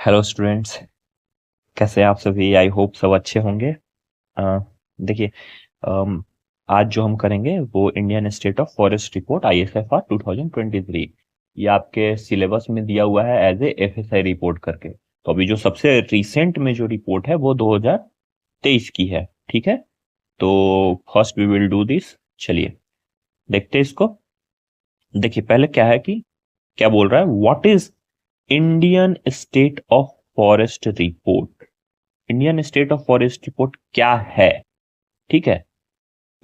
Hello students, कैसे हैं आप सभी। आई होप सब अच्छे होंगे। देखिए, अम, आज जो हम करेंगे वो Indian state of forest report ISFR 2023। ये आपके सिलेबस में दिया हुआ है एज ए FSI रिपोर्ट करके। तो अभी जो सबसे रिसेंट में जो रिपोर्ट है वो 2023 की है। ठीक है, तो first we will do this. चलिए देखते हैं इसको। देखिए पहले क्या है कि क्या बोल रहा है, what is Indian state of forest report. Indian state of forest report क्या है। ठीक है,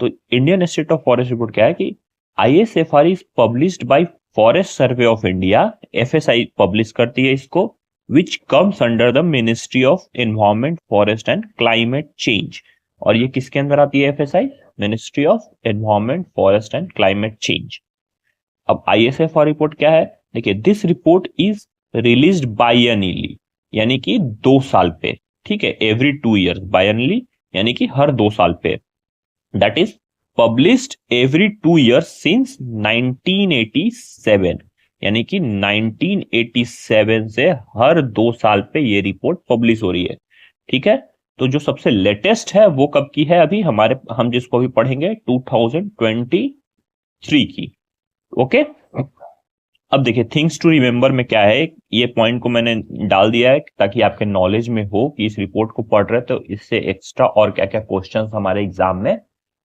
तो Indian state of forest report क्या है कि ISFR is published by forest survey of India. FSI publish करती है इसको, which comes under the ministry of environment, forest and climate change. और ये किसके अंदर आती है FSI? Ministry of environment, forest and climate change. अब ISFR रिपोर्ट क्या है, देखिए दिस रिपोर्ट इज रिलीज्ड बायनियरली, यानी कि 2 साल पे। ठीक है, एवरी 2 ईयर्स, बायनियरली यानी कि हर 2 साल पे। That is published every 2 years since 1987, यानी कि 1987 से हर 2 साल पे ये रिपोर्ट पब्लिश हो रही है। ठीक है, तो जो सबसे लेटेस्ट है वो कब की है, अभी हम जिसको अभी पढ़ेंगे 2023 की। ओके, अब देखिए थिंग्स टू रिमेंबर में क्या है, ये पॉइंट को मैंने डाल दिया है ताकि आपके नॉलेज में हो कि इस रिपोर्ट को पढ़ रहे तो इससे एक्स्ट्रा और क्या क्या क्वेश्चंस हमारे एग्जाम में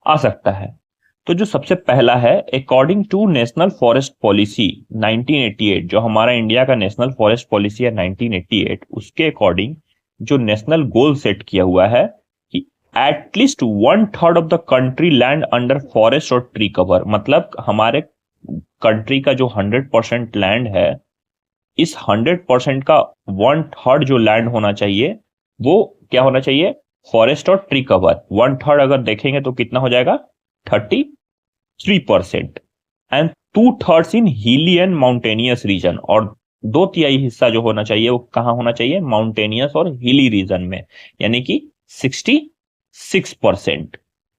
आ सकता है। तो जो सबसे पहला है, according to national forest policy 1988, जो हमारा इंडिया का नेशनल फॉरेस्ट पॉलिसी है 1988, उसके अकॉर्डिंग जो नेशनल गोल सेट किया हुआ है कि at least 1/3 of the country land under forest और ट्री कवर। मतलब हमारे कंट्री का जो 100% लैंड है, इस 100% का 1/3 जो लैंड होना चाहिए वो क्या होना चाहिए, फॉरेस्ट और ट्री कवर। 1/3 अगर देखेंगे तो कितना हो जाएगा, 33%। एंड 2/3 इन हिली एंड माउंटेनियस रीजन, और 2/3 हिस्सा जो होना चाहिए वो कहां होना चाहिए, माउंटेनियस और हिली रीजन में, यानी कि 66%।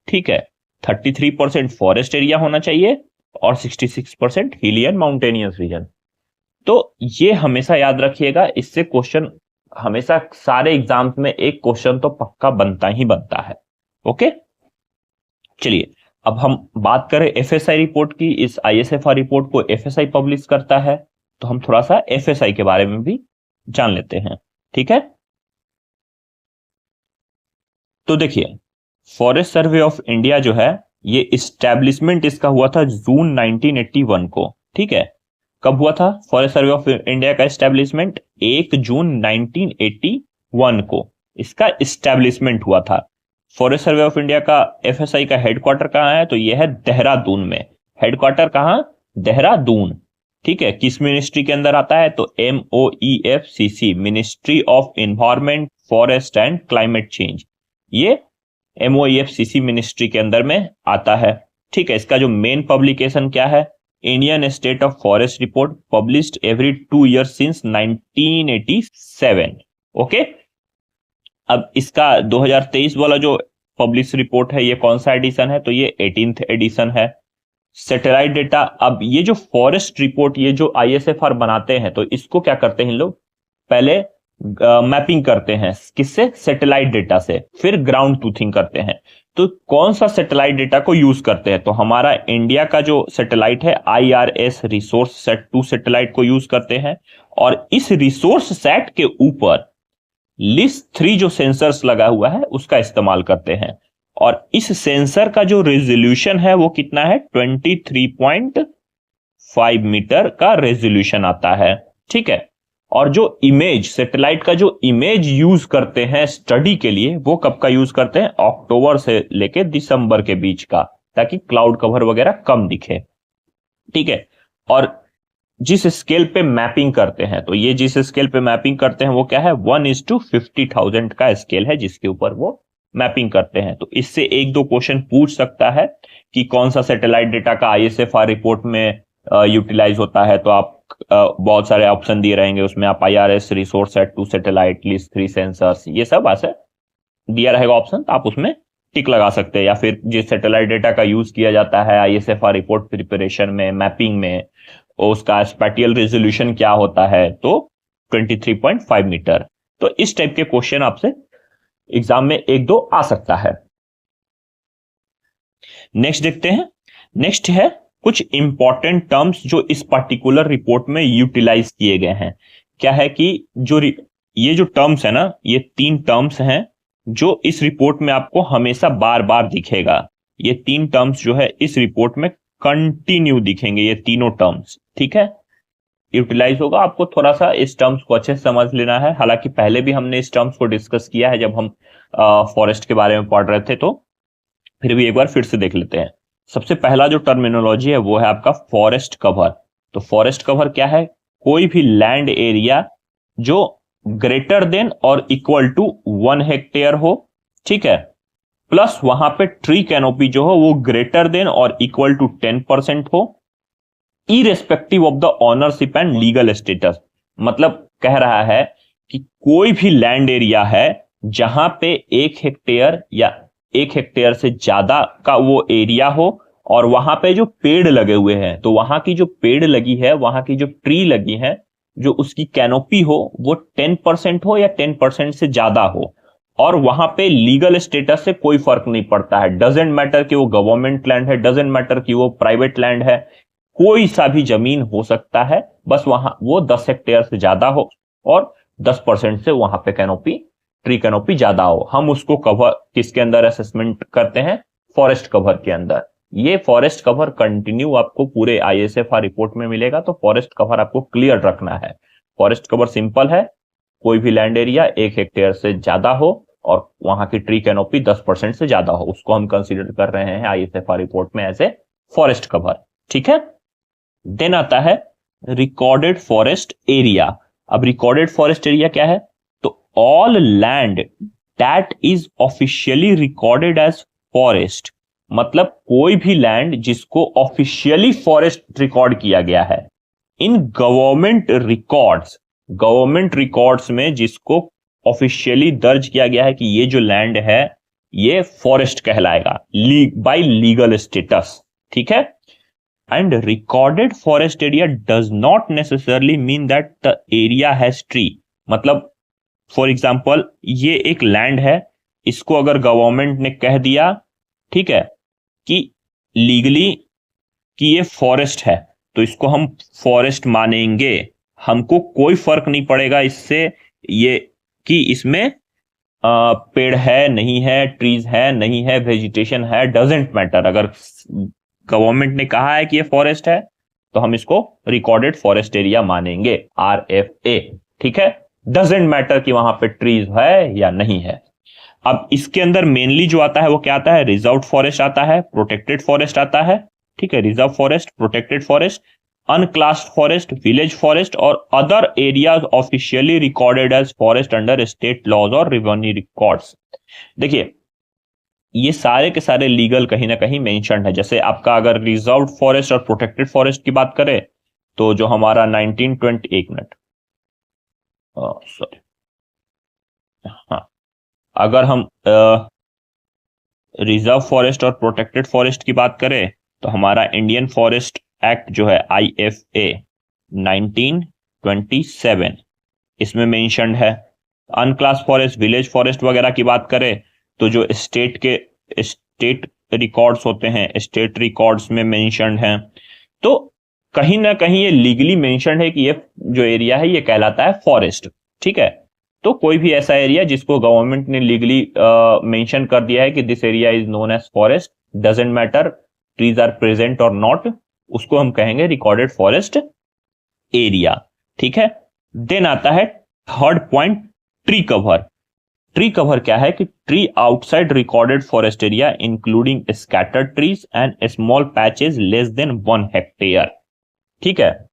ठीक है, 33% फॉरेस्ट एरिया होना चाहिए और 66% हिली एंड माउंटेनियस रीजन। तो ये हमेशा याद रखिएगा, इससे क्वेश्चन हमेशा सारे एग्जाम्स में एक क्वेश्चन तो पक्का बनता ही बनता है। ओके, चलिए अब हम बात करें FSI रिपोर्ट की। इस ISFR रिपोर्ट को FSI पब्लिश करता है, तो हम थोड़ा सा FSI के बारे में भी जान लेते हैं। ठीक है, तो देखिए फॉरेस्ट सर्वे ऑफ इंडिया जो है, ये इस्टेब्लिशमेंट इसका हुआ था जून 1981 को। ठीक है, कब हुआ था फॉरेस्ट सर्वे ऑफ इंडिया का इस्टेब्लिशमेंट? 1 जून 1981 को इसका इस्टेब्लिशमेंट हुआ था। फॉरेस्ट सर्वे ऑफ इंडिया का FSI का हेडक्वार्टर कहां है, तो यह है देहरादून में। हेडक्वार्टर कहां? देहरादून। ठीक है, किस मिनिस्ट्री के अंदर आता है, तो MOEFCC, ministry of environment, forest and climate change. ये MOEFCC मिनिस्ट्री के अंदर में आता है। ठीक है, इसका जो मेन पब्लिकेशन क्या है, Indian state of forest report, published every 2 years since 1987। Okay, अब इसका 2023 वाला जो पब्लिश रिपोर्ट है, ये कौन सा एडिशन है, तो ये 18th एडिशन है। सैटेलाइट डेटा, अब ये जो फॉरेस्ट रिपोर्ट, ये जो ISFR बनाते हैं, तो इसको क्या करते हैं लोग, पहले मैपिंग करते हैं किससे, सैटेलाइट डेटा से, फिर ग्राउंड ट्रूथिंग करते हैं। तो कौन सा सैटेलाइट डेटा को यूज करते हैं, तो हमारा इंडिया का जो सैटेलाइट है IRS रिसोर्स सेट 2 सैटेलाइट को यूज करते हैं। और इस रिसोर्स सेट के ऊपर LIS-3 जो सेंसर्स लगा हुआ है उसका इस्तेमाल करते हैं। और इस सेंसर का जो रेजोल्यूशन है वो कितना है, 23.5 मीटर का रेजोल्यूशन आता है। ठीक है, और जो इमेज, सैटेलाइट का जो इमेज यूज करते हैं स्टडी के लिए, वो कब का यूज करते हैं, अक्टूबर से लेके दिसंबर के बीच का, ताकि क्लाउड कवर वगैरह कम दिखे। ठीक है, और जिस स्केल पे मैपिंग करते हैं, तो ये जिस स्केल पे मैपिंग करते हैं वो क्या है, 1:50,000 का स्केल है जिसके ऊपर वो मैपिंग करते हैं। तो इससे 1-2 क्वेश्चन पूछ सकता है कि कौन सा सैटेलाइट डेटा का ISFR रिपोर्ट में यूटिलाइज होता है, तो आप बहुत सारे ऑप्शन दिए रहेंगे उसमें, आप IRS resource set 2 satellite, LIS-3 sensors, ये सब ऐसे दिया रहेगा ऑप्शन, तो आप उसमें टिक लगा सकते हैं। या फिर जिस सैटेलाइट डेटा का यूज किया जाता है ISFR रिपोर्ट प्रिपरेशन में, मैपिंग में, उसका स्पैटियल रेजोल्यूशन क्या होता है, तो 23.5 मीटर। तो इस टाइप के क्वेश्चन आपसे एग्जाम में एक दो आ सकता है। नेक्स्ट देखते हैं। नेक्स्ट है कुछ इंपॉर्टेंट टर्म्स जो इस पर्टिकुलर रिपोर्ट में यूटिलाइज किए गए हैं। क्या है कि ये जो टर्म्स है ना, ये 3 टर्म्स हैं जो इस रिपोर्ट में आपको हमेशा बार बार दिखेगा। ये 3 टर्म्स जो है इस रिपोर्ट में कंटिन्यू दिखेंगे, ये तीनों टर्म्स, ठीक है, यूटिलाइज होगा। आपको थोड़ा सा इस टर्म्स को अच्छे से समझ लेना है। हालांकि पहले भी हमने इस टर्म्स को डिस्कस किया है जब हम फॉरेस्ट के बारे में पढ़ रहे थे, तो फिर भी एक बार फिर से देख लेते हैं। सबसे पहला जो टर्मिनोलॉजी है वो है आपका फॉरेस्ट कवर। तो फॉरेस्ट कवर क्या है? कोई भी लैंड एरिया जो ग्रेटर देन और इक्वल टू 1 हेक्टेयर हो, ठीक है, प्लस वहां पे ट्री कैनोपी जो हो वो ग्रेटर देन और इक्वल टू 10% हो, irrespective of the ownership and legal status. मतलब कह रहा है कि कोई भी लैंड एरिया है जहां पे 1 हेक्टेयर या 1 हेक्टेयर से ज्यादा का वो एरिया हो और वहां पे जो पेड़ लगे हुए हैं, तो वहां की जो पेड़ लगी है, वहां की जो ट्री लगी है, जो उसकी कैनोपी हो वो 10% हो या 10% से ज्यादा हो, और वहां पे लीगल स्टेटस से कोई फर्क नहीं पड़ता है। डजेंट मैटर कि वो गवर्नमेंट लैंड है, डजेंट मैटर कि वो प्राइवेट लैंड है, कोई सा भी जमीन हो सकता है, बस वहां वो 10 हेक्टेयर से ज्यादा हो और 10% से वहां पे कैनोपी, ट्री कैनोपी ज्यादा हो। हम उसको कवर किसके अंदर असेसमेंट करते हैं? फॉरेस्ट कवर के अंदर। ये फॉरेस्ट कवर कंटिन्यू आपको पूरे आईएसएफआर रिपोर्ट में मिलेगा, तो फॉरेस्ट कवर आपको क्लियर रखना है। फॉरेस्ट कवर सिंपल है, कोई भी लैंड एरिया 1 हेक्टेयर से ज्यादा हो और वहां की ट्री कैनोपी 10% से ज्यादा हो, उसको हम कंसीडर कर रहे हैं आईएसएफआर रिपोर्ट में एज ए फॉरेस्ट कवर, ठीक है। देन आता है रिकॉर्डेड फॉरेस्ट एरिया। अब रिकॉर्डेड फॉरेस्ट एरिया क्या है? तो all land that is officially recorded as forest, मतलब कोई भी लैंड जिसको ऑफिशियली फॉरेस्ट रिकॉर्ड किया गया है in government records, government records में जिसको ऑफिशियली दर्ज किया गया है कि ये जो लैंड है ये फॉरेस्ट कहलाएगा बाय लीगल स्टेटस, ठीक है। And recorded forest area does not necessarily mean that the area has tree। मतलब फॉर एग्जाम्पल ये एक लैंड है, इसको अगर गवर्नमेंट ने कह दिया, ठीक है, कि लीगली कि ये फॉरेस्ट है, तो इसको हम फॉरेस्ट मानेंगे, हमको कोई फर्क नहीं पड़ेगा इससे ये कि इसमें पेड़ है नहीं है, ट्रीज है नहीं है, वेजिटेशन है, डजेंट मैटर। अगर गवर्नमेंट ने कहा है कि ये फॉरेस्ट है तो हम इसको रिकॉर्डेड फॉरेस्ट एरिया मानेंगे, RFA, ठीक है। डजेंट मैटर कि वहां पे ट्रीज है या नहीं है। अब इसके अंदर मेनली जो आता है वो क्या आता है? रिजर्व फॉरेस्ट आता है, प्रोटेक्टेड फॉरेस्ट आता है, ठीक है, reserve forest, protected forest, unclassed forest, village forest और other areas officially recorded as forest under state laws और रेवेन्यू रिकॉर्ड्स। देखिए ये सारे के सारे लीगल कहीं ना कहीं मेंशन्ड है। जैसे आपका अगर रिजर्व फॉरेस्ट और प्रोटेक्टेड फॉरेस्ट की बात करें तो जो हमारा 1921 मिनट सॉरी हाँ, अगर हम रिजर्व फॉरेस्ट और प्रोटेक्टेड फॉरेस्ट की बात करें तो हमारा इंडियन फॉरेस्ट एक्ट जो है IFA 1927 इसमें मेंशन्ड है। अनक्लास फॉरेस्ट, विलेज फॉरेस्ट वगैरह की बात करें तो जो स्टेट रिकॉर्ड्स होते हैं, स्टेट रिकॉर्ड्स में मेंशन्ड हैं। तो कहीं ना कहीं ये लीगली मेंशन्ड है कि ये जो एरिया है ये कहलाता है फॉरेस्ट, ठीक है। तो कोई भी ऐसा एरिया जिसको गवर्नमेंट ने लीगली मेंशन कर दिया है कि this area is known as forest, doesn't matter trees are present और नॉट, उसको हम कहेंगे रिकॉर्डेड फॉरेस्ट एरिया, ठीक है। देन आता है third point, tree cover. Tree cover क्या है कि tree outside recorded forest area including scattered trees and small patches less than 1 hectare, ठीक है।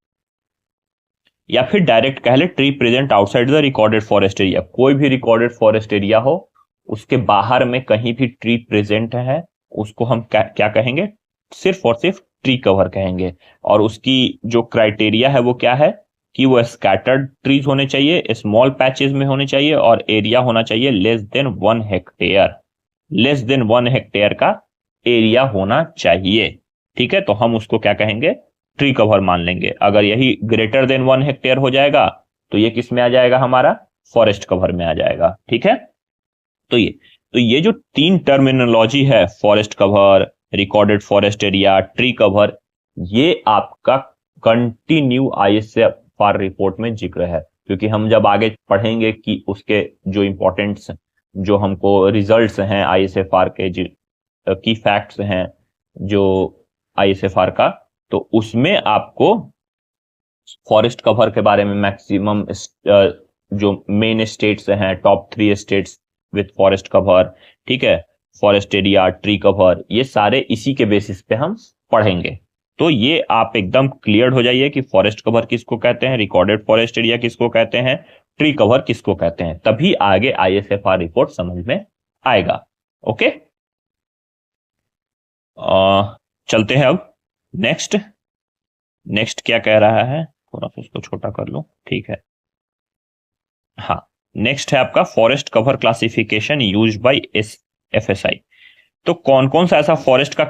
या फिर डायरेक्ट कह ले tree present outside the recorded forest area, कोई भी रिकॉर्डेड फॉरेस्ट एरिया हो उसके बाहर में कहीं भी ट्री प्रेजेंट है उसको हम क्या कहेंगे? सिर्फ और सिर्फ ट्री कवर कहेंगे। और उसकी जो क्राइटेरिया है वो क्या है कि वो स्कैटर्ड ट्रीज होने चाहिए, स्मॉल पैचेस में होने चाहिए और एरिया होना चाहिए less than 1 hectare, less than 1 hectare का एरिया होना चाहिए, ठीक है। तो हम उसको क्या कहेंगे? ट्री कवर मान लेंगे। अगर यही ग्रेटर देन 1 हेक्टेयर हो जाएगा तो ये किस में आ जाएगा, हमारा फॉरेस्ट कवर में आ जाएगा। ठीक है, तो ये जो तीन टर्मिनोलॉजी है, forest cover, recorded forest area, tree cover, ये आपका कंटिन्यू आईएसएफआर रिपोर्ट में जिक्र है, क्योंकि हम जब आगे पढ़ेंगे कि उसके जो इंपॉर्टेंट्स जो हमको रिजल्ट्स हैं आईएसएफआर के, की फैक्ट्स हैं जो आईएसएफआर का, तो उसमें आपको फॉरेस्ट कवर के बारे में मैक्सिमम जो मेन स्टेट्स हैं, top 3 states with forest cover, ठीक है, फॉरेस्ट एरिया, ट्री कवर, ये सारे इसी के बेसिस पे हम पढ़ेंगे। तो ये आप एकदम क्लियर हो जाइए कि फॉरेस्ट कवर किसको कहते हैं, रिकॉर्डेड फॉरेस्ट एरिया किसको कहते हैं, ट्री कवर किसको कहते हैं, तभी आगे आईएसएफआर रिपोर्ट समझ में आएगा। ओके, चलते हैं अब नेक्स्ट क्या कह रहा है, थोड़ा सा इसको छोटा कर लूं, ठीक है। हाँ, नेक्स्ट है आपका forest cover classification used by FSI. तो कौन कौन सा ऐसा फॉरेस्ट का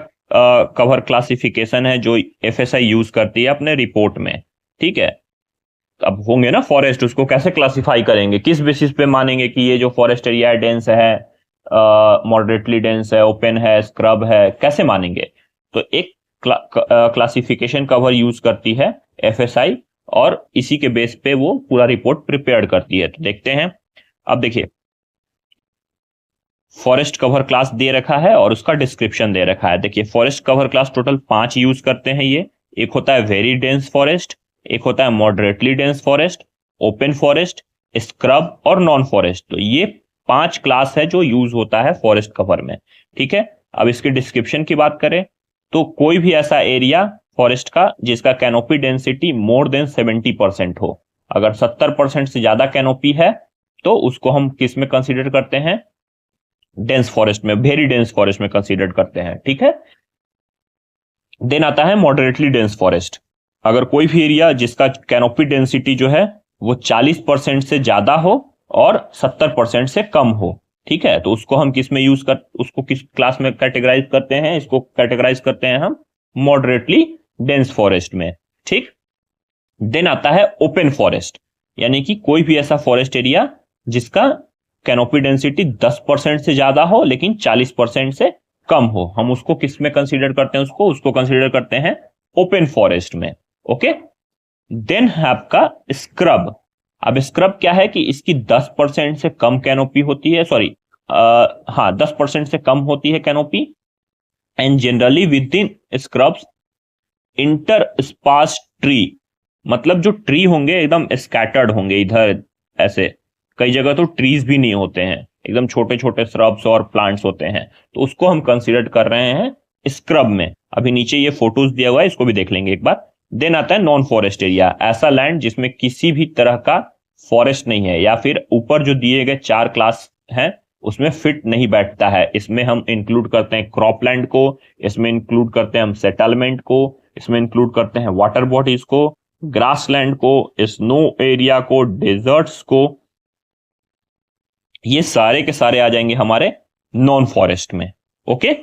कवर क्लासिफिकेशन है जो एफएसआई यूज करती है अपने रिपोर्ट में, ठीक है। अब होंगे ना फॉरेस्ट, उसको कैसे क्लासिफाई करेंगे, किस बेसिस पे मानेंगे कि ये जो फॉरेस्ट एरिया डेंस है, मॉडरेटली डेंस है, ओपन है, स्क्रब है, कैसे मानेंगे। तो एक क्लासिफिकेशन कवर यूज करती है एफएसआई, और इसी के बेस पे वो पूरा रिपोर्ट प्रिपेयर करती है। तो देखते हैं, अब देखिए फॉरेस्ट कवर क्लास दे रखा है और उसका डिस्क्रिप्शन दे रखा है। देखिए forest cover class total 5 use करते हैं ये। एक होता है वेरी डेंस फॉरेस्ट, एक होता है moderately dense forest, open forest, scrub और नॉन फॉरेस्ट। तो ये 5 क्लास है जो यूज होता है फॉरेस्ट कवर में, ठीक है। अब इसके डिस्क्रिप्शन की बात करें तो कोई भी ऐसा एरिया फॉरेस्ट का जिसका कैनोपी डेंसिटी मोर देन 70% हो, अगर 70% से ज्यादा कैनोपी है तो उसको हम किस में कंसीडर करते हैं, डेंस फॉरेस्ट में, वेरी डेंस फॉरेस्ट में कंसीडर करते हैं, ठीक है। देन आता है मॉडरेटली डेंस फॉरेस्ट। अगर कोई भी एरिया जिसका कैनोपी डेंसिटी जो है वो 40% से ज्यादा हो और 70% से कम हो, ठीक है, तो उसको हम किस में उसको किस क्लास में कैटेगराइज करते हैं, इसको कैटेगराइज करते हैं हम मॉडरेटली डेंस फॉरेस्ट में, ठीक। देन आता है ओपन फॉरेस्ट, यानी कि कोई भी ऐसा फॉरेस्ट एरिया जिसका कैनोपी डेंसिटी 10% से ज्यादा हो लेकिन 40% से कम हो, हम उसको किस में कंसीडर करते हैं, उसको कंसीडर करते हैं ओपन फॉरेस्ट में। ओके, देन है आपका स्क्रब। अब स्क्रब क्या है कि इसकी 10% से कम कैनोपी होती है, 10% से कम होती है canopy, and generally within scrubs interspersed tree, मतलब जो ट्री होंगे एकदम स्कैटर्ड होंगे, इधर ऐसे कई जगह तो ट्रीज भी नहीं होते हैं, एकदम छोटे छोटे श्रब्स और प्लांट्स होते हैं, तो उसको हम कंसीडर कर रहे हैं स्क्रब में। अभी नीचे ये फोटोज दिया हुआ है, इसको भी देख लेंगे एक बार। देन आता है नॉन फॉरेस्ट एरिया, ऐसा लैंड जिसमें किसी भी तरह का फॉरेस्ट नहीं है, या फिर ऊपर जो दिए गए 4 क्लास हैं उसमें फिट नहीं बैठता है। इसमें हम इंक्लूड करते हैं क्रॉपलैंड को, इसमें इंक्लूड करते हैं हम सेटलमेंट को, इसमें इंक्लूड करते हैं वाटर बॉडीज को, ग्रासलैंड को, स्नो एरिया को, डेजर्ट्स को, ये सारे के सारे आ जाएंगे हमारे नॉन फॉरेस्ट में। ओके,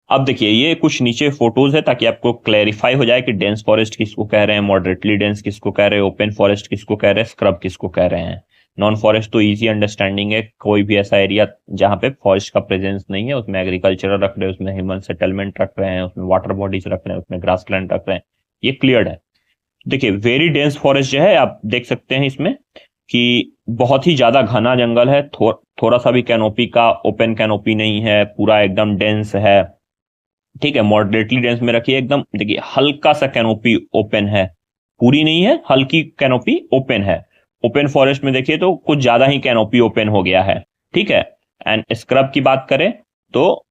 अब देखिए ये कुछ नीचे फोटोज है ताकि आपको क्लैरिफाई हो जाए कि डेंस फॉरेस्ट किसको कह रहे हैं, मॉडरेटली डेंस किसको कह रहे हैं, ओपन फॉरेस्ट किसको कह रहे हैं, स्क्रब किसको कह रहे हैं। नॉन फॉरेस्ट तो इजी अंडरस्टैंडिंग है, कोई भी ऐसा एरिया जहां पे फॉरेस्ट का प्रेजेंस नहीं है, उसमें एग्रीकल्चर रख रहे हैं, उसमें ह्यूमन सेटलमेंट रख रहे हैं, उसमें वाटर बॉडीज रख रहे हैं, उसमें ग्रासलैंड रख रहे हैं, ये क्लियर है। देखिए वेरी डेंस फॉरेस्ट जो है आप देख सकते हैं इसमें कि बहुत ही ज्यादा घना जंगल है, थोड़ा सा भी कैनोपी का ओपन कैनोपी नहीं है, पूरा एकदम डेंस है, ठीक है। मॉडरेटली डेंस में रखिए एकदम, देखिए हल्का सा कैनोपी ओपन है, पूरी नहीं है, हल्की कैनोपी ओपन है। ओपन फॉरेस्ट में देखिए तो कुछ ज्यादा ही कैनोपी ओपन हो गया है, ठीक है। एंड स्क्रब की बात करें तो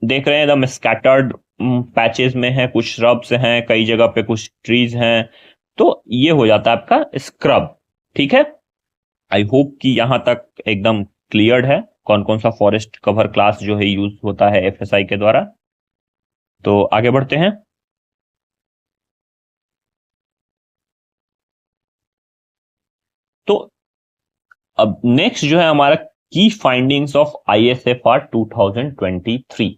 देख रहे हैं एकदम स्कैटर्ड पैचेस में है, कुछ श्रब्स हैं, कई जगह पे कुछ ट्रीज हैं, तो ये हो जाता है आपका स्क्रब, ठीक है। आई होप कि यहां तक एकदम क्लियर है कौन कौन सा फॉरेस्ट कवर क्लास जो है यूज होता है एफएसआई के द्वारा। तो आगे बढ़ते हैं। तो अब नेक्स्ट जो है हमारा की फाइंडिंग्स ऑफ आईएसएफआर 2023।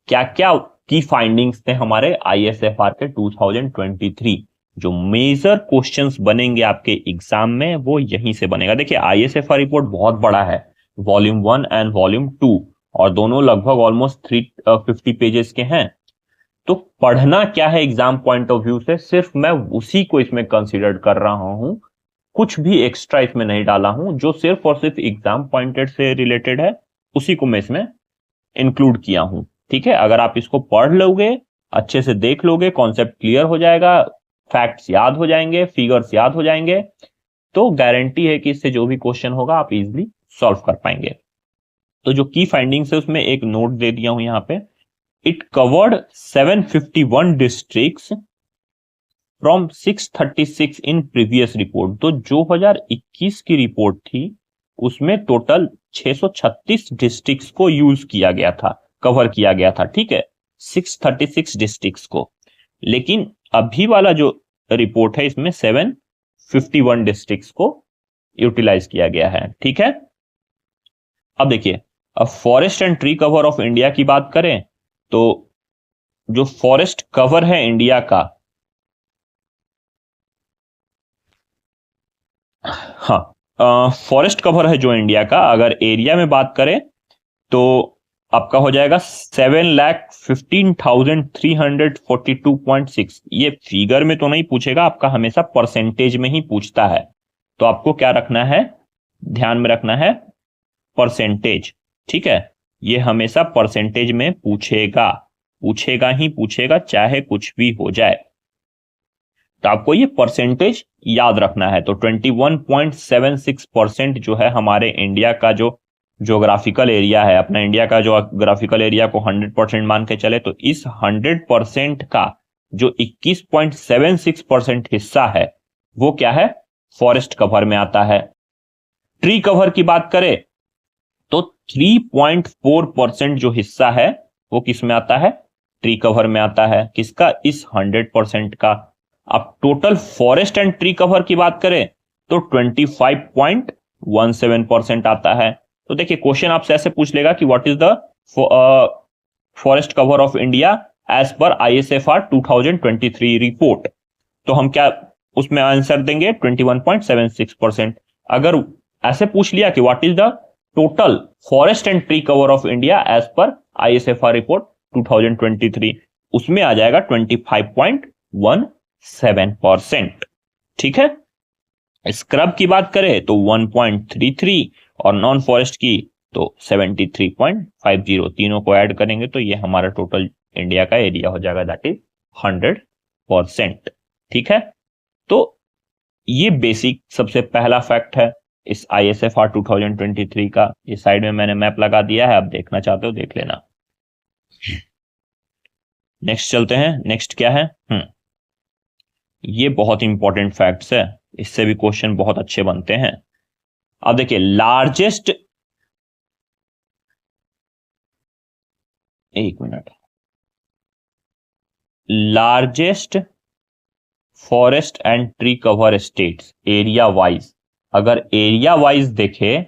क्या क्या की फाइंडिंग्स थे हमारे आईएसएफआर के 2023, जो मेजर क्वेश्चंस बनेंगे आपके एग्जाम में वो यहीं से बनेगा। देखिए आईएसएफआर रिपोर्ट बहुत बड़ा है, वॉल्यूम 1 एंड वॉल्यूम 2, और दोनों लगभग ऑलमोस्ट 350 पेजेस के हैं। तो पढ़ना क्या है एग्जाम पॉइंट ऑफ व्यू से, सिर्फ मैं उसी को इसमें कंसीडर कर रहा हूं, कुछ भी एक्स्ट्रा इसमें नहीं डाला हूं। जो सिर्फ और सिर्फ एग्जाम पॉइंटेड से रिलेटेड है उसी को मैं इसमें इंक्लूड किया हूं। ठीक है, अगर आप इसको पढ़ लोगे, अच्छे से देख लोगे, कॉन्सेप्ट क्लियर हो जाएगा, फैक्ट्स याद हो जाएंगे, फिगर्स याद हो जाएंगे, तो गारंटी है कि इससे जो भी क्वेश्चन होगा आप इजीली सॉल्व कर पाएंगे। तो जो की फाइंडिंग्स है उसमें एक नोट दे दिया हूं यहां पे। It covered 751 districts from 636 in previous report. तो 2021 की रिपोर्ट थी उसमें टोटल 636 डिस्ट्रिक्ट्स को यूज किया गया था, कवर किया गया था। ठीक है, 636 डिस्ट्रिक्ट्स को। लेकिन अभी वाला जो रिपोर्ट है इसमें 751 डिस्ट्रिक्ट्स को यूटिलाइज किया गया है। ठीक है, अब देखिए, अब forest and tree cover of India की बात करें तो जो फॉरेस्ट कवर है इंडिया का, हाँ, फॉरेस्ट कवर है जो इंडिया का, अगर एरिया में बात करें तो आपका हो जाएगा 7,15,342.6। ये फिगर में तो नहीं पूछेगा, आपका हमेशा परसेंटेज में ही पूछता है। तो आपको क्या रखना है, ध्यान में रखना है परसेंटेज। ठीक है, ये हमेशा परसेंटेज में पूछेगा, पूछेगा ही पूछेगा, चाहे कुछ भी हो जाए। तो आपको ये परसेंटेज याद रखना है। तो 21.76% जो है हमारे इंडिया का जो ज्योग्राफिकल एरिया है, अपना इंडिया का जो ज्योग्राफिकल एरिया को 100% मान के चले, तो इस 100% का जो 21.76% हिस्सा है वो क्या है, फॉरेस्ट कवर में आता है। ट्री कवर की बात करें तो 3.4% जो हिस्सा है वो किस में आता है, ट्री कवर में आता है। किसका, इस 100% का। अब total forest and tree cover की बात करें तो 25.17% आता है। तो देखिए क्वेश्चन आपसे ऐसे पूछ लेगा कि what is the forest cover of India as per ISFR 2023 report. तो हम क्या उसमें आंसर देंगे, 21.76%। अगर ऐसे पूछ लिया कि what is the total forest and tree cover of India as per ISFR report 2023, उसमें आ जाएगा 25.17%। ठीक है, स्क्रब की बात करें तो 1.33 और नॉन फॉरेस्ट की तो 73.50। तीनों को ऐड करेंगे तो ये हमारा टोटल इंडिया का एरिया हो जाएगा, दैट इज 100%। ठीक है, तो ये बेसिक सबसे पहला फैक्ट है इस आईएसएफआर 2023 का। इस साइड में मैंने मैप लगा दिया है, आप देखना चाहते हो देख लेना। नेक्स्ट चलते हैं, नेक्स्ट क्या है, ये बहुत इंपॉर्टेंट फैक्ट्स है, इससे भी क्वेश्चन बहुत अच्छे बनते हैं। अब देखिए लार्जेस्ट, एक minute, largest forest and tree cover states area wise. अगर एरिया वाइज देखे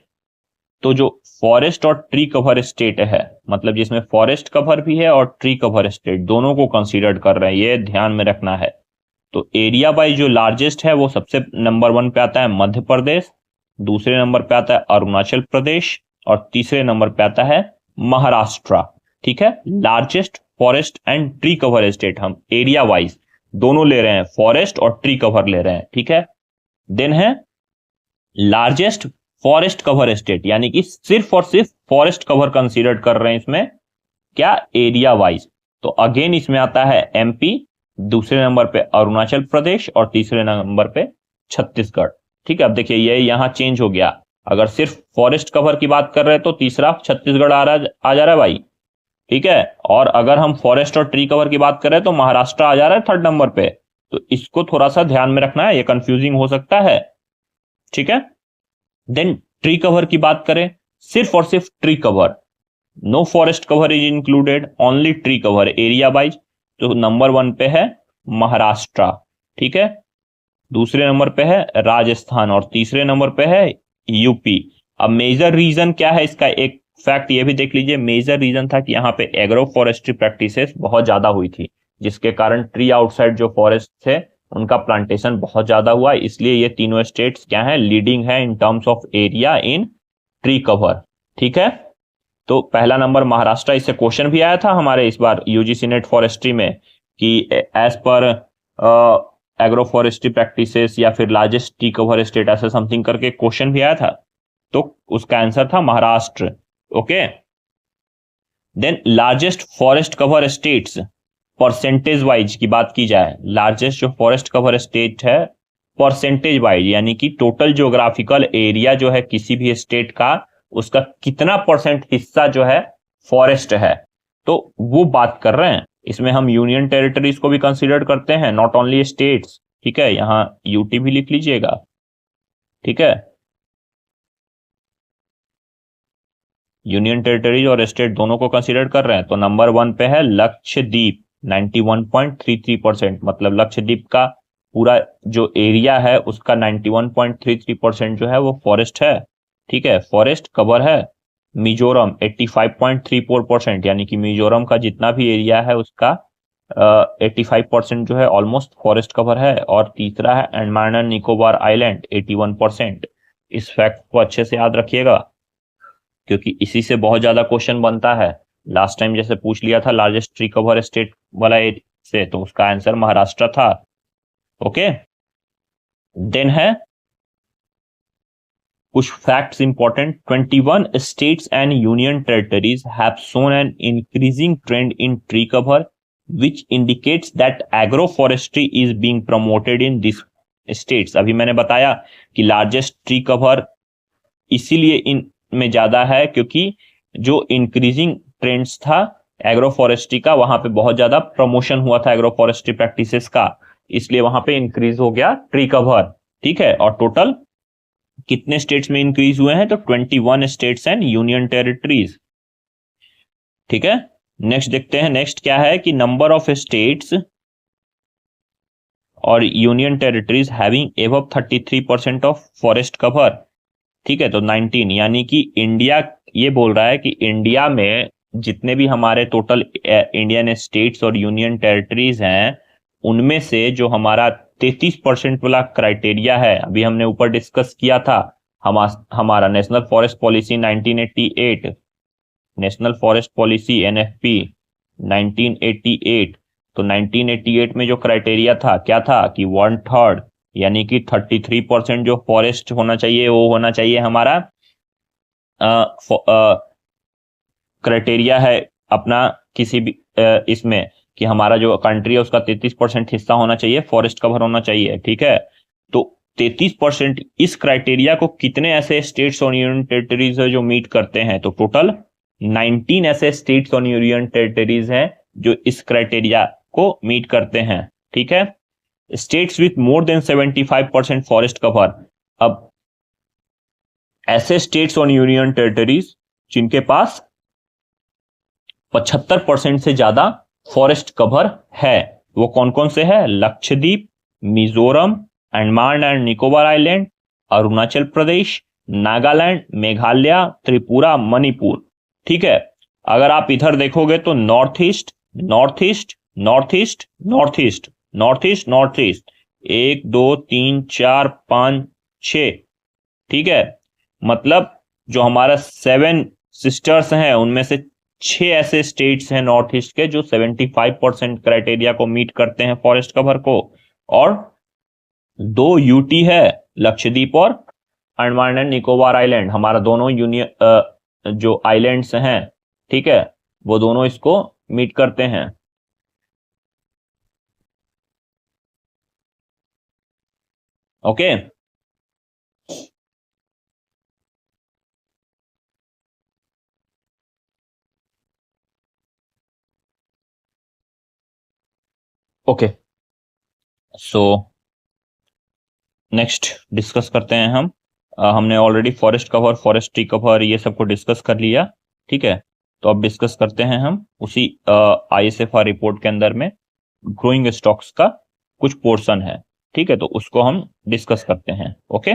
तो जो फॉरेस्ट और ट्री कवर स्टेट है, मतलब जिसमें फॉरेस्ट कवर भी है और ट्री कवर स्टेट दोनों को कंसीडर कर रहे हैं, ये ध्यान में रखना है। तो एरिया वाइज जो लार्जेस्ट है वो सबसे नंबर 1 पे आता है मध्य प्रदेश, दूसरे नंबर पे आता है अरुणाचल प्रदेश और तीसरे नंबर पे आता है महाराष्ट्र। ठीक है, largest forest and tree cover state हम एरिया वाइज दोनों ले रहे हैं, फॉरेस्ट और ट्री कवर ले रहे हैं। ठीक है, देन है लार्जेस्ट फॉरेस्ट कवर स्टेट, यानी कि सिर्फ और सिर्फ फॉरेस्ट कवर कंसीडर कर रहे हैं इसमें, क्या, एरिया वाइज। तो अगेन इसमें आता है एमपी, दूसरे नंबर पे अरुणाचल प्रदेश और तीसरे नंबर पे छत्तीसगढ़। ठीक है, अब देखिए ये यहां चेंज हो गया, अगर सिर्फ फॉरेस्ट कवर की बात कर रहे हैं तो तीसरा छत्तीसगढ़ आ जा रहा है भाई। ठीक है, और अगर हम फॉरेस्ट और ट्री कवर की बात कर रहे हैं तो महाराष्ट्र आ जा रहा है 3rd नंबर पे। तो इसको थोड़ा सा ध्यान में रखना है, ये कंफ्यूजिंग हो सकता है। ठीक है, देन ट्री कवर की बात करें, सिर्फ और सिर्फ tree cover, no forest cover is included, only tree cover area wise, तो नंबर 1 पे है महाराष्ट्र। ठीक है, दूसरे नंबर पे है राजस्थान और तीसरे नंबर पे है यूपी। अब मेजर रीजन क्या है इसका, एक फैक्ट ये भी देख लीजिए, मेजर रीजन था कि यहाँ पे एग्रो फॉरेस्ट्री प्रैक्टिसेस बहुत ज्यादा हुई थी, जिसके कारण ट्री आउटसाइड जो फॉरेस्ट थे उनका प्लांटेशन बहुत ज्यादा हुआ, इसलिए ये तीनों स्टेट्स क्या है, लीडिंग है in terms of area in tree cover. ठीक है, तो पहला नंबर महाराष्ट्र, इससे क्वेश्चन भी आया था हमारे इस बार यूजीसी नेट फॉरेस्ट्री में कि as per agro forestry practices या फिर लार्जेस्ट ट्री कवर स्टेट ऐसा समथिंग करके क्वेश्चन भी आया था, तो उसका आंसर था Maharashtra. Okay, then largest forest cover states percentage wise की बात की जाए, लार्जेस्ट जो फॉरेस्ट कवर स्टेट है परसेंटेज वाइज, यानी कि टोटल ज्योग्राफिकल एरिया जो है किसी भी स्टेट का, उसका कितना परसेंट हिस्सा जो है फॉरेस्ट है, तो वो बात कर रहे हैं। इसमें हम यूनियन टेरिटरीज को भी कंसीडर करते हैं, नॉट ओनली स्टेट्स। ठीक है, यहां यूटी भी लिख लीजिएगा। ठीक है, यूनियन टेरिटरीज और स्टेट दोनों को कंसीडर कर रहे हैं। तो नंबर 1 पे है लक्षद्वीप 91.33%, मतलब लक्षद्वीप का पूरा जो एरिया है उसका 91.33% जो है वो फॉरेस्ट है। ठीक है, फॉरेस्ट कवर है। मिजोरम 85.34%, यानी कि मिजोरम का जितना भी एरिया है उसका 85% जो है ऑलमोस्ट फॉरेस्ट कवर है। और तीसरा है अंडमान एंड निकोबार आइलैंड 81%। इस फैक्ट को अच्छे से याद रखिएगा, क्योंकि इसी से बहुत ज्यादा क्वेश्चन बनता है। लास्ट टाइम जैसे पूछ लिया था लार्जेस्ट ट्री कवर स्टेट वाला से, तो उसका आंसर महाराष्ट्र था। ओके, देन है कुछ facts important. 21 states and union territories have shown an increasing trend in tree cover which indicates that agroforestry is being promoted in these states। अभी मैंने बताया कि लार्जेस्ट ट्री कवर इसीलिए इन में ज्यादा है क्योंकि जो इंक्रीजिंग ट्रेंड्स था एग्रोफॉरेस्ट्री का, वहां पे बहुत ज्यादा प्रमोशन हुआ था एग्रोफॉरेस्ट्री प्रैक्टिसेस का, इसलिए वहां पे इंक्रीज हो गया ट्री कवर। ठीक है, और टोटल कितने स्टेट्स में इंक्रीज हुए हैं, तो 21 स्टेट्स एंड यूनियन टेरिटरीज। ठीक है, नेक्स्ट देखते हैं। नेक्स्ट क्या है कि नंबर ऑफ स्टेट्स और union territories having above 33% of forest cover. ठीक है, तो 19, यानी कि इंडिया ये बोल रहा है कि इंडिया में जितने भी हमारे टोटल इंडियन स्टेट्स और यूनियन टेरिटरीज हैं, उनमें से जो हमारा 33% वाला क्राइटेरिया है, अभी हमने ऊपर डिस्कस किया था, हमारा national forest policy 1988, national forest policy NFP 1988, तो 1988 में जो क्राइटेरिया था क्या था कि 1/3 यानी कि 33% जो फॉरेस्ट होना चाहिए वो होना चाहिए हमारा क्राइटेरिया है अपना किसी भी इसमें कि हमारा जो कंट्री है उसका 33% हिस्सा होना चाहिए, फॉरेस्ट कवर होना चाहिए। ठीक है, तो 33% इस क्राइटेरिया को कितने ऐसे स्टेट्स और यूनियन टेरिटरीज है जो मीट करते हैं, तो टोटल 19 ऐसे स्टेट्स और यूनियन टेरिटरीज हैं जो इस क्राइटेरिया को मीट करते हैं। ठीक है, states with more than 75% forest cover, अब ऐसे स्टेट्स और यूनियन टेरिटरीज जिनके पास 75% से ज्यादा फॉरेस्ट कवर है, वो कौन कौन से है, लक्षद्वीप, मिजोरम, अंडमान एंड निकोबार आइलैंड, अरुणाचल प्रदेश, नागालैंड, मेघालय, त्रिपुरा, मणिपुर। ठीक है, अगर आप इधर देखोगे तो north east north east north east north east north east north east 1 2 3 4 5 6। ठीक है, मतलब जो हमारा 7 सिस्टर्स हैं उनमें से 6 ऐसे स्टेट्स हैं नॉर्थ ईस्ट के जो 75% क्राइटेरिया को मीट करते हैं फॉरेस्ट कवर को, और 2 यूटी है, लक्षद्वीप और अंडमान एंड निकोबार आइलैंड, हमारा दोनों यूनियन जो आइलैंड्स हैं, ठीक है, वो दोनों इसको मीट करते हैं। Okay, okay, so next discuss करते हैं हम। हमने already forest cover, forest tree cover ये सबको डिस्कस कर लिया। ठीक है, तो अब डिस्कस करते हैं हम उसी ISFR रिपोर्ट के अंदर में ग्रोइंग स्टॉक्स का कुछ पोर्शन है। ठीक है, तो उसको हम डिस्कस करते हैं। ओके,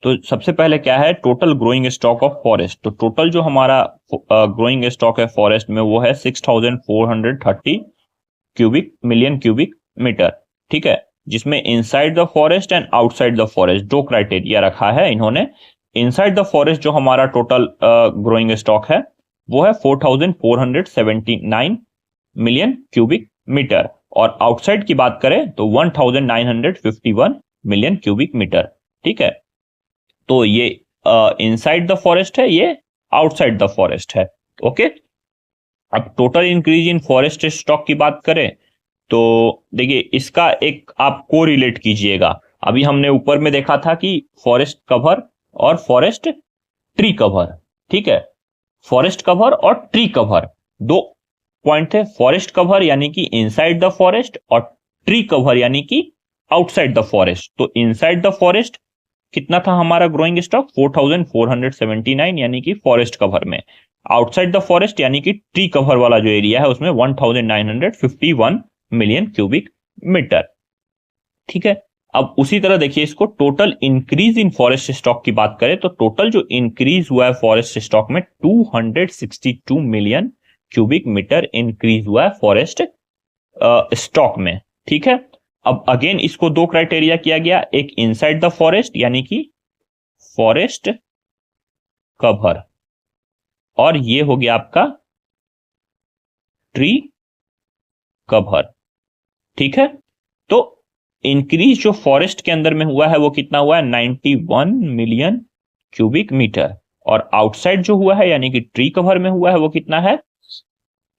तो सबसे पहले क्या है, total growing stock of forest. तो टोटल जो हमारा ग्रोइंग स्टॉक है फॉरेस्ट में वो है 6430 मिलियन क्यूबिक मीटर। ठीक है, जिसमें inside the forest and outside the forest दो क्राइटेरिया रखा है इन्होंने। इनसाइड द फॉरेस्ट जो हमारा टोटल ग्रोइंग स्टॉक है वो है 4479 मिलियन क्यूबिक मीटर, और आउटसाइड की बात करें तो 1951 मिलियन क्यूबिक मीटर। ठीक है, तो ये इनसाइड द फॉरेस्ट है, ये आउटसाइड द फॉरेस्ट है। ओके, अब total increase in forest stock की बात करें तो देखिए इसका एक आप को रिलेट कीजिएगा। अभी हमने ऊपर में देखा था कि फॉरेस्ट कवर और फॉरेस्ट ट्री कवर, ठीक है, फॉरेस्ट कवर और ट्री कवर दो पॉइंट थे। फॉरेस्ट कवर यानी कि इनसाइड द फॉरेस्ट और ट्री कवर यानी कि आउटसाइड द फॉरेस्ट। तो इनसाइड द फॉरेस्ट कितना था हमारा ग्रोइंग स्टॉक 4479 यानी कि फॉरेस्ट कवर में। आउटसाइड द फॉरेस्ट यानी कि ट्री कवर वाला जो एरिया है उसमें 1951 मिलियन क्यूबिक मीटर। ठीक है, अब उसी तरह देखिए इसको total increase in forest stock की बात करें तो टोटल जो इंक्रीज हुआ है फॉरेस्ट स्टॉक में 262 मिलियन क्यूबिक मीटर इंक्रीज हुआ है फॉरेस्ट स्टॉक में। ठीक है, अब अगेन इसको दो क्राइटेरिया किया गया, एक इनसाइड द फॉरेस्ट यानी कि फॉरेस्ट कवर, और ये हो गया आपका ट्री कवर। ठीक है, तो इंक्रीज जो फॉरेस्ट के अंदर में हुआ है वो कितना हुआ है 91 मिलियन क्यूबिक मीटर, और आउटसाइड जो हुआ है यानी कि ट्री कवर में हुआ है वो कितना है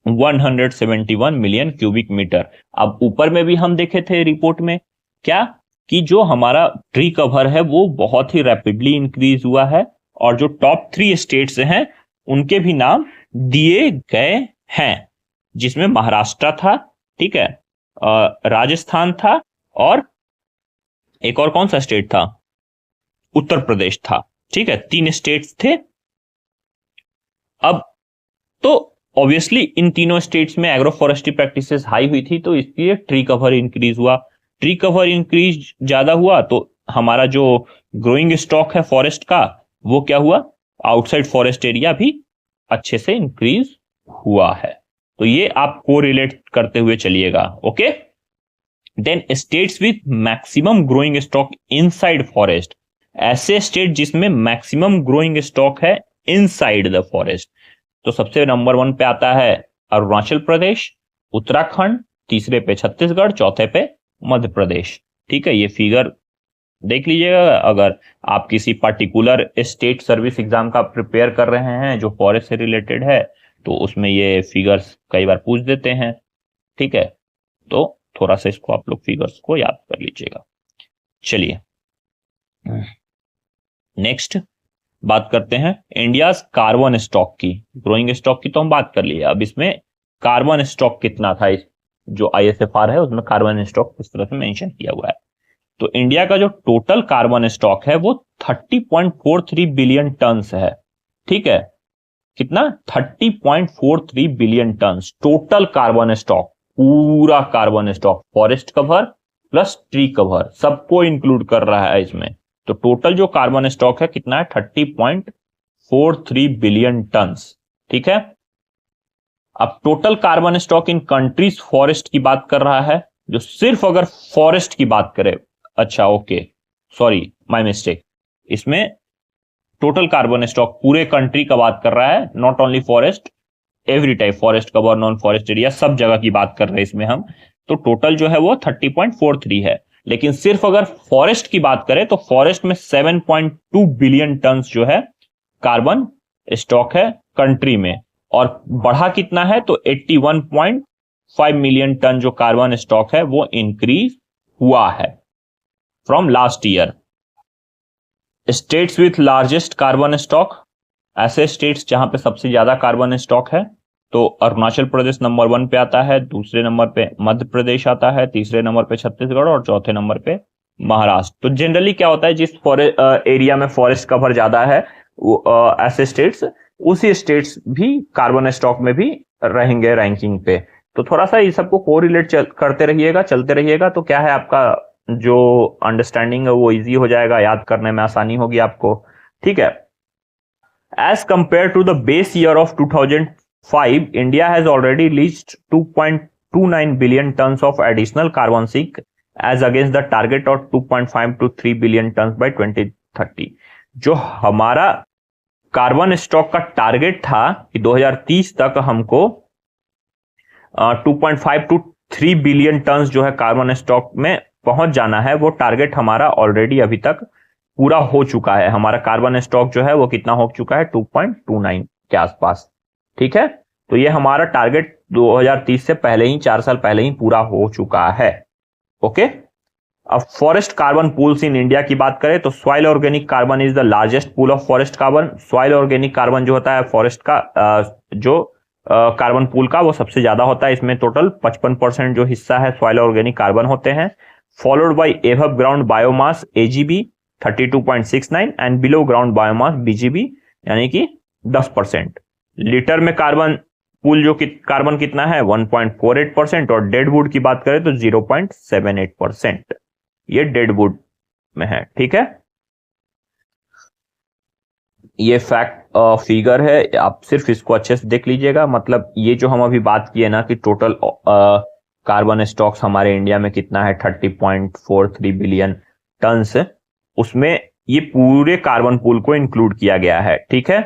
171 मिलियन क्यूबिक मीटर। अब ऊपर में भी हम देखे थे रिपोर्ट में क्या कि जो हमारा ट्री कवर है वो बहुत ही रैपिडली इंक्रीज हुआ है, और जो टॉप 3 स्टेट्स हैं उनके भी नाम दिए गए हैं, जिसमें महाराष्ट्र था, ठीक है, राजस्थान था, और एक और कौन सा स्टेट था, उत्तर प्रदेश था। ठीक है, 3 स्टेट्स थे। अब तो ऑब्वियसली इन तीनों स्टेट्स में एग्रो फॉरेस्ट्री प्रैक्टिसेस हाई हुई थी, तो इसलिए ट्री कवर इंक्रीज हुआ। ट्री कवर इंक्रीज ज्यादा हुआ तो हमारा जो ग्रोइंग स्टॉक है फॉरेस्ट का वो क्या हुआ, आउटसाइड फॉरेस्ट एरिया भी अच्छे से इंक्रीज हुआ है। तो ये आप को रिलेट करते हुए चलिएगा। Okay, then states with maximum growing stock inside forest, ऐसे स्टेट जिसमें मैक्सिमम ग्रोइंग स्टॉक है इनसाइड द फॉरेस्ट। तो सबसे नंबर 1 पे आता है अरुणाचल प्रदेश, उत्तराखंड, तीसरे पे छत्तीसगढ़, चौथे पे मध्य प्रदेश। ठीक है, ये फिगर देख लीजिएगा अगर आप किसी पर्टिकुलर स्टेट सर्विस एग्जाम का प्रिपेयर कर रहे हैं जो फॉरेस्ट से रिलेटेड है, तो उसमें ये फिगर्स कई बार पूछ देते हैं। ठीक है, तो थोड़ा सा इसको आप लोग फिगर्स को याद कर लीजिएगा। चलिए नेक्स्ट बात करते हैं इंडिया कार्बन स्टॉक की। ग्रोइंग स्टॉक की तो हम बात कर लिए, अब इसमें कार्बन स्टॉक कितना था, इस जो ISFR है उसमें कार्बन स्टॉक इस तरह से मेंशन किया हुआ है। तो इंडिया का जो टोटल कार्बन स्टॉक है वो 30.43 बिलियन टन है। ठीक है, कितना 30.43 billion tonne total carbon stock, पूरा carbon stock forest cover plus tree cover सबको इंक्लूड कर रहा है इसमें। तो टोटल जो कार्बन स्टॉक है कितना है 30.43 बिलियन टन। ठीक है, अब total carbon stock in countries forest की बात कर रहा है, जो सिर्फ अगर फॉरेस्ट की बात करें, अच्छा ओके सॉरी माय मिस्टेक, इसमें टोटल कार्बन स्टॉक पूरे कंट्री का बात कर रहा है, not only forest, every type forest cover non forest area सब जगह की बात कर रहे हैं इसमें हम। तो टोटल जो है वो 30.43 है, लेकिन सिर्फ अगर फॉरेस्ट की बात करें तो फॉरेस्ट में 7.2 बिलियन टन जो है कार्बन स्टॉक है कंट्री में, और बढ़ा कितना है तो 81.5 मिलियन टन जो कार्बन स्टॉक है वो इंक्रीज हुआ है from last year. States with largest carbon stock, ऐसे स्टेट्स जहां पे सबसे ज्यादा कार्बन स्टॉक है, तो अरुणाचल प्रदेश नंबर 1 पे आता है, दूसरे नंबर पे मध्य प्रदेश आता है, तीसरे नंबर पे छत्तीसगढ़ और चौथे नंबर पे महाराष्ट्र। तो जनरली क्या होता है जिस एरिया में फॉरेस्ट कवर ज्यादा है वो ऐसे स्टेट्स, उसी स्टेट्स भी कार्बन स्टॉक में भी रहेंगे रैंकिंग पे। तो थोड़ा सा इस सबको कोरिलेट करते रहिएगा, चलते रहिएगा, तो क्या है आपका जो अंडरस्टैंडिंग है वो इजी हो जाएगा, याद करने में आसानी होगी आपको। ठीक है, as compare to the base year of 2005, India has already reached 2.29 billion tons of additional carbon sink as against the target of 2.5 to 3 billion tonne by 2030। जो हमारा कार्बन स्टॉक का टारगेट था कि 2030 तक हमको 2.5 to 3 बिलियन टन जो है carbon stock में पहुंच जाना है, वो टारगेट हमारा ऑलरेडी अभी तक पूरा हो चुका है। हमारा कार्बन स्टॉक जो है वो कितना हो चुका है, 2.29 के आसपास। ठीक है, तो ये हमारा टारगेट 2030 से पहले ही, 4 साल पहले ही पूरा हो चुका है। ओके, अब forest carbon pools in India की बात करें तो soil organic carbon is the largest pool of forest carbon. Soil organic carbon जो होता है फॉरेस्ट का जो कार्बन पूल का, वो सबसे ज्यादा होता है। इसमें टोटल 55% जो हिस्सा है सॉइल ऑर्गेनिक कार्बन होते हैं। Followed by above ground biomass AGB 32.69 and below ground biomass BGB यानी कि 10%। लीटर में कार्बन पूल जो कार्बन कितना है 1.48%, और डेड वुड की बात करें तो 0.78%। ये डेड वुड में है। ठीक है, ये फैक्ट फिगर है, आप सिर्फ इसको अच्छे से देख लीजिएगा। मतलब ये जो हम अभी बात किए ना कि टोटल कार्बन स्टॉक्स हमारे इंडिया में कितना है 30.43 बिलियन टन, उसमें ये पूरे कार्बन पूल को इंक्लूड किया गया है। ठीक है,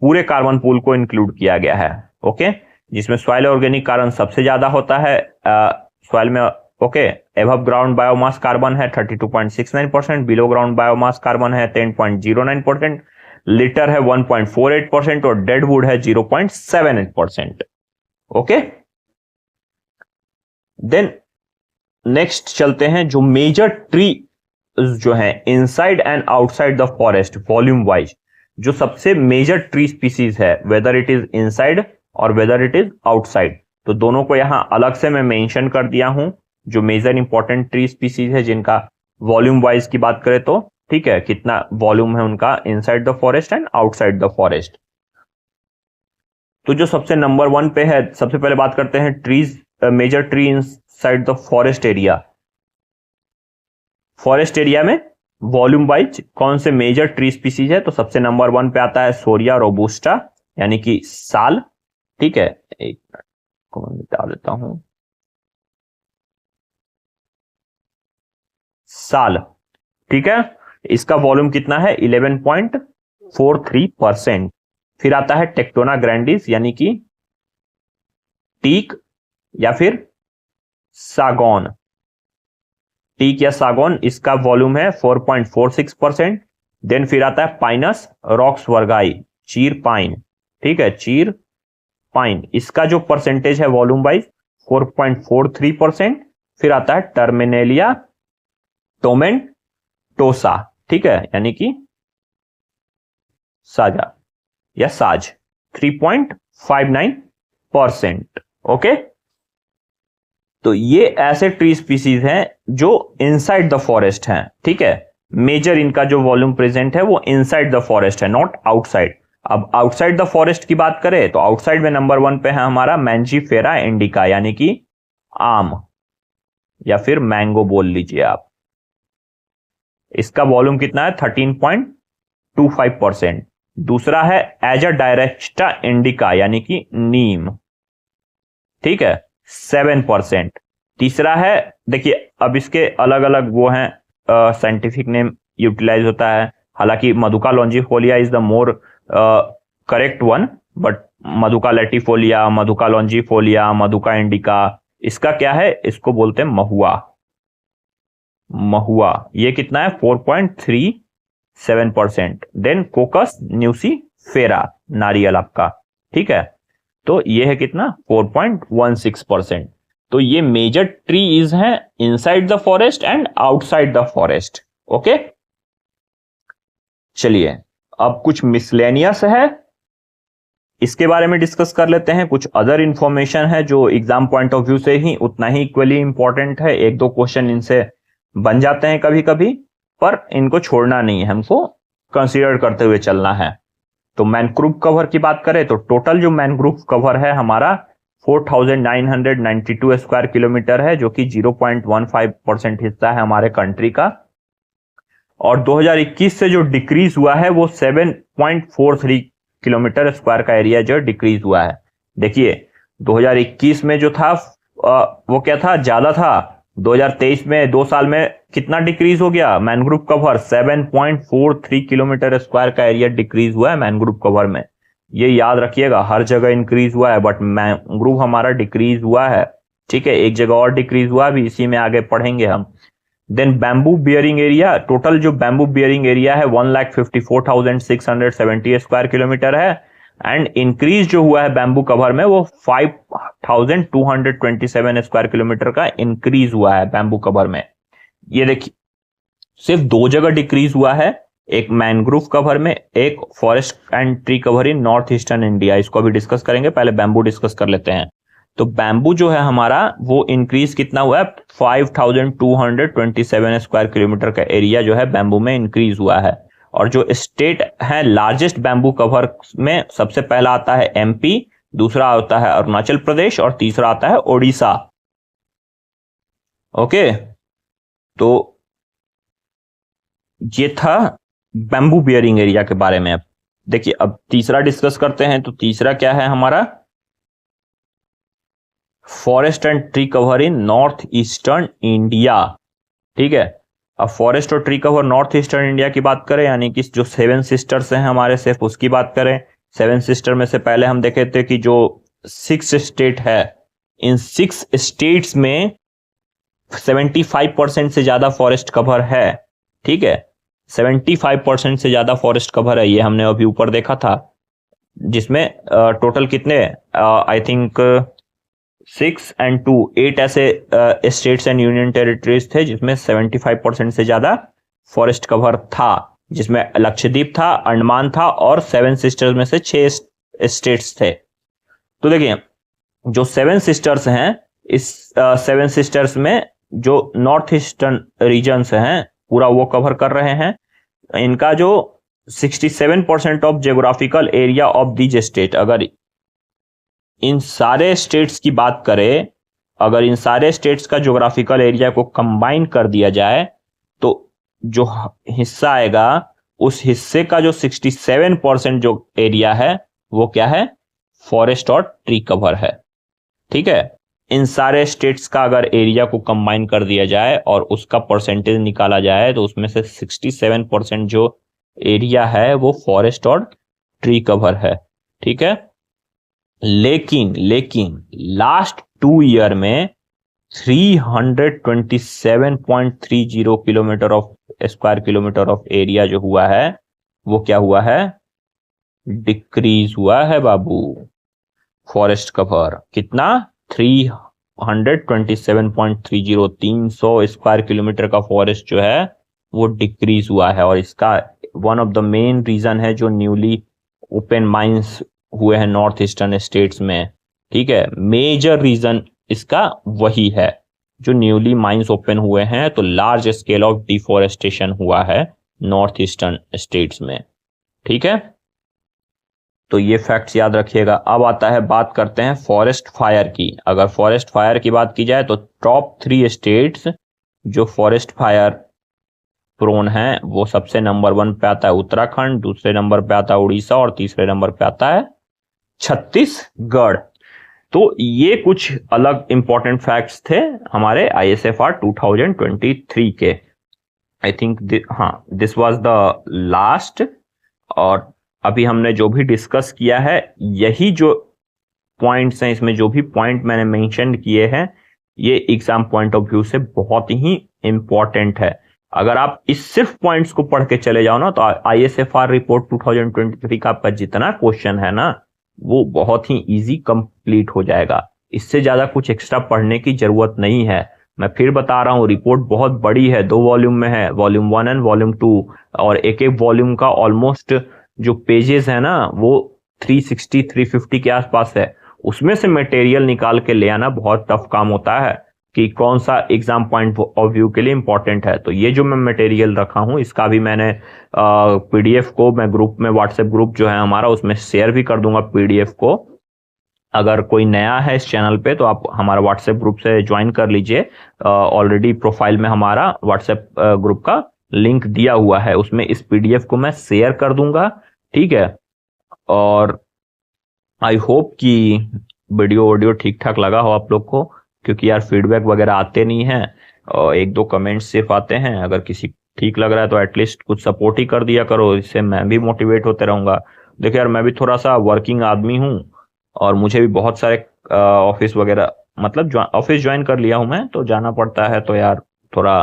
पूरे कार्बन पूल को इंक्लूड किया गया है। ओके, जिसमें सॉइल ऑर्गेनिक कार्बन सबसे ज्यादा होता है सॉइल में। Okay, above ground biomass carbon है 32.69%, बिलो ग्राउंड बायोमास कार्बन है 10.09%, लीटर है 1.48% और डेड वुड है 0.78%। ओके, देन नेक्स्ट चलते हैं जो मेजर ट्री जो है inside and outside the forest volume wise, जो सबसे मेजर ट्री स्पीसीज है, वेदर इट इज इनसाइड और वेदर इट इज आउटसाइड, तो दोनों को यहां अलग से मैं मेंशन कर दिया हूं। जो मेजर इंपॉर्टेंट ट्री स्पीसीज है जिनका वॉल्यूम वाइज की बात करें तो, ठीक है, कितना वॉल्यूम है उनका inside the forest and outside the forest. तो जो सबसे नंबर 1 पे है, सबसे पहले बात करते हैं trees, major tree inside the forest area. Forest area में वॉल्यूम वाइज कौन से मेजर ट्री स्पीसीज है, तो सबसे नंबर 1 पे आता है सोरिया रोबुस्टा यानी कि साल। ठीक है, एक मिनट को मैं बता देता हूं, साल। ठीक है, इसका वॉल्यूम कितना है 11.43%। फिर आता है टेक्टोना ग्रैंडिस यानी कि टीक या फिर सागौन। टीक या सागौन, इसका वॉल्यूम है 4.46%। देन फिर आता है पाइनस रॉक्स वर्गाई, चीर पाइन। ठीक है, चीर पाइन, इसका जो परसेंटेज है वॉल्यूम वाइज 4.43%। फिर आता है टर्मिनेलिया टोमेंटोसा, ठीक है, यानी कि साजा या साज 3.59%। ओके, तो ये ऐसे ट्री स्पीसीज हैं जो इनसाइड द फॉरेस्ट हैं। ठीक है, मेजर इनका जो वॉल्यूम प्रेजेंट है वो इनसाइड द फॉरेस्ट है, नॉट आउटसाइड। अब आउटसाइड द फॉरेस्ट की बात करें तो आउटसाइड में नंबर 1 पे है हमारा मैंजीफेरा इंडिका यानी कि आम या फिर मैंगो बोल लीजिए आप। इसका वॉल्यूम कितना है 13.25%। दूसरा है एजा डायरेक्टा इंडिका यानी कि नीम, ठीक है, 7%। तीसरा है, देखिए अब इसके अलग अलग वो हैं साइंटिफिक नेम यूटिलाइज होता है, हालांकि Madhuca longifolia is the more correct one, but Madhuca latifolia, Madhuca longifolia, Madhuca indica, इसका क्या है, इसको बोलते हैं महुआ। महुआ ये कितना है 4.37%। देन कोकस न्यूसीफेरा नारियल आपका, ठीक है, तो ये है कितना 4.16%। तो ये मेजर ट्रीज हैं inside the forest and outside the forest. Okay, चलिए अब कुछ मिसलेनियस है, इसके बारे में डिस्कस कर लेते हैं। कुछ अदर इंफॉर्मेशन है जो एग्जाम पॉइंट ऑफ व्यू से ही उतना ही इक्वली इंपॉर्टेंट है। 1-2 क्वेश्चन इनसे बन जाते हैं कभी कभी, पर इनको छोड़ना नहीं है, हमको कंसीडर करते हुए चलना है। तो मैनग्रोव कवर की बात करें तो टोटल जो मैनग्रोव कवर है हमारा 4992 स्क्वायर किलोमीटर है, जो कि 0.15% हिस्सा है हमारे कंट्री का। और 2021 से जो डिक्रीज हुआ है वो 7.43 किलोमीटर स्क्वायर का एरिया जो डिक्रीज हुआ है। देखिए 2021 में जो था वो क्या था, ज्यादा था, 2023 में 2 साल में कितना डिक्रीज हो गया मैनग्रोव कवर? 7.43 किलोमीटर स्क्वायर का एरिया डिक्रीज हुआ है मैनग्रोव कवर में। ये याद रखिएगा, हर जगह इंक्रीज हुआ है बट मैनग्रोव हमारा डिक्रीज हुआ है। ठीक है, एक जगह और डिक्रीज हुआ भी, इसी में आगे पढ़ेंगे हम। Then bamboo bearing area, total जो बैम्बू बियरिंग एरिया है 1,54,670 स्क्वायर किलोमीटर है। एंड इंक्रीज जो हुआ है बैम्बू कवर में वो 5,227 स्क्वायर किलोमीटर का इंक्रीज हुआ है बैम्बू कवर में। ये देखिए, सिर्फ 2 जगह डिक्रीज हुआ है, एक मैनग्रोव कवर में, एक forest and tree cover in north eastern India. इसको अभी डिस्कस करेंगे, पहले बैम्बू डिस्कस कर लेते हैं। तो बैम्बू जो है हमारा वो इंक्रीज कितना हुआ है? 5,227 स्क्वायर किलोमीटर का एरिया जो है बैम्बू में इंक्रीज हुआ है। और जो स्टेट है लार्जेस्ट बैम्बू कवर में, सबसे पहला आता है एमपी, दूसरा आता है अरुणाचल प्रदेश और तीसरा आता है ओडिशा। ओके, तो ये था बैम्बू बियरिंग एरिया के बारे में। अब देखिए, अब तीसरा डिस्कस करते हैं। तो तीसरा क्या है हमारा? Forest and tree cover in north eastern India. ठीक है, अब फॉरेस्ट और tree cover north eastern India की बात करें, यानी कि जो 7 सिस्टर्स हैं हमारे, सिर्फ उसकी बात करें। 7 सिस्टर में से पहले हम देखे थे कि जो 6 स्टेट है, इन 6 स्टेट्स में 75% से ज्यादा फॉरेस्ट कवर है। ठीक है, 75% से ज्यादा फॉरेस्ट कवर है, ये हमने अभी ऊपर देखा था। जिसमें टोटल कितने, आई थिंक 6 and 2, 8 ऐसे स्टेट्स एंड यूनियन टेरिटरीज थे जिसमें 75% से ज्यादा फॉरेस्ट कवर था, जिसमें लक्षद्वीप था, अंडमान था और 7 सिस्टर्स में से 6 स्टेट्स थे। तो देखिए, जो 7 सिस्टर्स हैं, इस 7 सिस्टर्स में जो नॉर्थ ईस्टर्न रीजन्स हैं पूरा वो कवर कर रहे हैं। इनका जो 67% of geographical area of these state, अगर इन सारे स्टेट्स की बात करें, अगर इन सारे स्टेट्स का ज्योग्राफिकल एरिया को कंबाइन कर दिया जाए तो जो हिस्सा आएगा, उस हिस्से का जो 67% जो एरिया है वो क्या है? फॉरेस्ट और ट्री कवर है। ठीक है, इन सारे स्टेट्स का अगर एरिया को कंबाइन कर दिया जाए और उसका परसेंटेज निकाला जाए तो उसमें से 67% जो एरिया है वो फॉरेस्ट और ट्री कवर है। ठीक है, लेकिन लास्ट 2 ईयर में 327.30 kilometre of square kilometre of area जो हुआ है वो क्या हुआ है? डिक्रीज हुआ है बाबू। फॉरेस्ट कवर कितना? 327.30, 300 स्क्वायर किलोमीटर का फॉरेस्ट जो है वो डिक्रीज हुआ है। और इसका one of the main reason है जो न्यूली ओपन माइंस हुए हैं नॉर्थ ईस्टर्न स्टेट्स में। ठीक है, मेजर रीजन इसका वही है, जो न्यूली माइंस ओपन हुए हैं तो लार्ज स्केल ऑफ डिफोरेस्टेशन हुआ है नॉर्थ ईस्टर्न स्टेट्स में। ठीक है, तो ये फैक्ट्स याद रखिएगा। अब आता है, बात करते हैं फॉरेस्ट फायर की। अगर फॉरेस्ट फायर की बात की जाए तो टॉप 3 स्टेट्स जो फॉरेस्ट फायर प्रोन है वो सबसे नंबर 1 पे आता है उत्तराखंड, दूसरे नंबर पे आता है उड़ीसा और तीसरे नंबर पे आता है छत्तीसगढ़। तो ये कुछ अलग इंपॉर्टेंट फैक्ट्स थे हमारे ISFR 2023 के। I think this was the last. और अभी हमने जो भी डिस्कस किया है, यही जो पॉइंट्स हैं, इसमें जो भी पॉइंट मैंने मेंशन किए हैं, ये एग्जाम पॉइंट ऑफ व्यू से बहुत ही इंपॉर्टेंट है। अगर आप इस सिर्फ पॉइंट्स को पढ़ के चले जाओ ना तो ISFR रिपोर्ट 2023 का आपका जितना क्वेश्चन है ना वो बहुत ही इजी कंप्लीट हो जाएगा। इससे ज्यादा कुछ एक्स्ट्रा पढ़ने की जरूरत नहीं है। मैं फिर बता रहा हूँ, रिपोर्ट बहुत बड़ी है, 2 वॉल्यूम में है, वॉल्यूम 1 एंड वॉल्यूम 2, और एक एक वॉल्यूम का ऑलमोस्ट जो पेजेस है ना वो 360-350 के आसपास है। उसमें से मटेरियल निकाल के ले आना बहुत टफ काम होता है कि कौन सा एग्जाम पॉइंट ऑफ व्यू के लिए इंपॉर्टेंट है। तो ये जो मैं मटेरियल रखा हूं इसका भी मैंने PDF को मैं ग्रुप में, व्हाट्सएप ग्रुप जो है हमारा, उसमें शेयर भी कर दूंगा PDF को। अगर कोई नया है इस चैनल पे तो आप हमारा व्हाट्सएप ग्रुप से ज्वाइन कर लीजिए। ऑलरेडी प्रोफाइल में हमारा व्हाट्सएप ग्रुप का लिंक दिया हुआ है, उसमें इस PDF को मैं शेयर कर दूंगा। ठीक है, और आई होप कि वीडियो ठीक ठाक लगा हो आप लोग को, क्योंकि यार फीडबैक वगैरह आते नहीं है एक दो कमेंट्स सिर्फ आते हैं, अगर किसी ठीक लग रहा है तो एटलीस्ट कुछ सपोर्ट ही कर दिया करो, इससे मैं भी मोटिवेट होते रहूंगा। देखो यार, मैं भी थोड़ा सा वर्किंग आदमी हूँ और मुझे भी बहुत सारे ऑफिस वगैरह, मतलब ऑफिस ज्वाइन कर लिया हूँ मैं, तो जाना पड़ता है, तो यार थोड़ा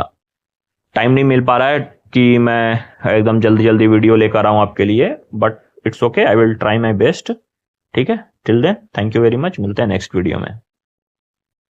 टाइम नहीं मिल पा रहा है कि मैं एकदम जल्दी जल्दी वीडियो लेकर आऊं आपके लिए, but it's okay, I will try my best. ठीक है, till then thank you very much, मिलते हैं नेक्स्ट वीडियो में।